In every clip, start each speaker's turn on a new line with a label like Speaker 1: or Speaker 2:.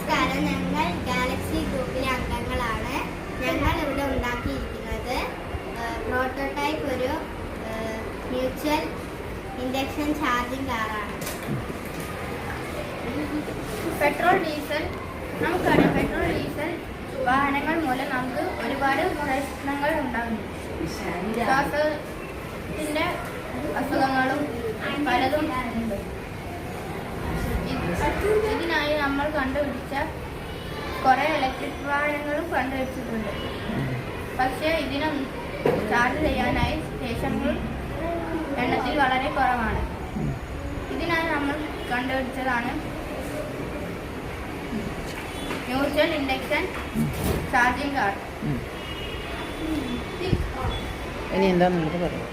Speaker 1: നമസ്കാരം. ഞങ്ങൾ ഗാലക്സി ഗ്രൂപ്പിലെ അംഗങ്ങളാണ്. ഞങ്ങൾ ഇവിടെ ഉണ്ടാക്കിയിരിക്കുന്നത് പ്രോട്ടോടൈപ്പ് ഒരു മ്യൂച്വൽ ഇൻഡക്ഷൻ ചാർജിംഗ് കാറാണ്.
Speaker 2: പെട്രോൾ ഡീസൽ നമുക്കറിയാം. പെട്രോൾ ഡീസൽ വാഹനങ്ങൾ മൂലം നമുക്ക് ഒരുപാട് പ്രശ്നങ്ങൾ ഉണ്ടാകുന്നു. ശ്വാസത്തിൻ്റെ അസുഖങ്ങളും പലതും ഉണ്ട്. ഇതിനായി നമ്മൾ കണ്ടുപിടിച്ച കുറേ ഇലക്ട്രിക് വാഹനങ്ങളും കണ്ടുപിടിച്ചിട്ടുണ്ട്. പക്ഷേ ഇതിന് ചാർജ് ചെയ്യാനായി സ്റ്റേഷനുകൾ എണ്ണത്തിൽ വളരെ കുറവാണ്. ഇതിനായി നമ്മൾ കണ്ടുപിടിച്ചതാണ് മ്യൂച്വൽ ഇൻഡക്ഷൻ ചാർജിംഗ് കാർ.
Speaker 3: ഇനി എന്താണെന്നുള്ളത് പറയാം.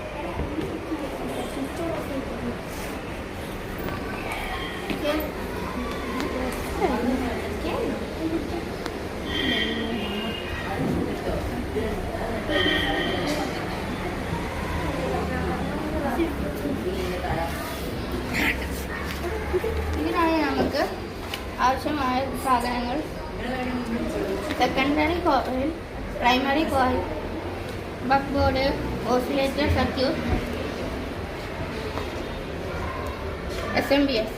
Speaker 2: ഇതിനായി നമുക്ക് ആവശ്യമായ സാധനങ്ങൾ secondary coil, primary coil, buck board, oscillator circuit, SMPS.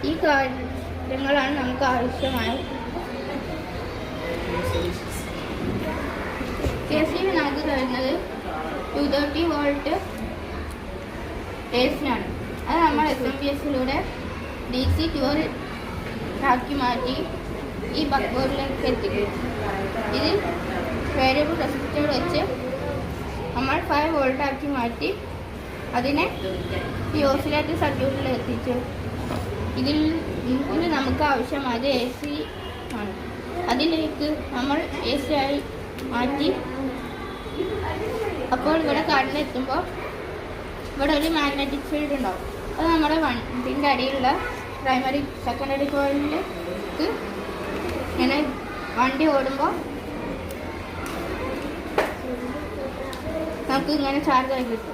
Speaker 2: ഈ കാര്യങ്ങളാണ് നമുക്ക് ആവശ്യമായത്. KCB നമുക്ക് തരുന്നത് 230 വോൾട്ട് AC-യാണ്. അത് നമ്മൾ SMPS-ലൂടെ DC 12 ആക്കി മാറ്റി ഈ ബക്ക് ബോർഡിലേക്ക് എത്തിക്കും. ഇതിൽ വേരിയബിൾ റെസിസ്റ്റർ വെച്ച് നമ്മൾ 5 വോൾട്ട് ആക്കി മാറ്റി അതിനെ ഈ ഓസിലേറ്റർ സർക്യൂട്ടിൽ എത്തിച്ചു. ഇതിൽ നമുക്ക് ആവശ്യമായത് AC ആണ്. അതിലേക്ക് നമ്മൾ AC ആയി മാറ്റി. അപ്പോൾ ഇവിടെ കാട്ടിലെത്തുമ്പോൾ ഇവിടെ ഒരു മാഗ്നറ്റിക് ഫീൽഡ് ഉണ്ടാവും. അത് നമ്മുടെ വണ്ടിൻ്റെ അടിയിലുള്ള പ്രൈമറി സെക്കൻഡറി കോയിലിലേക്ക് ഇങ്ങനെ വണ്ടി ഓടുമ്പോൾ നമുക്ക് ഇങ്ങനെ ചാർജ് ആയി കിട്ടും.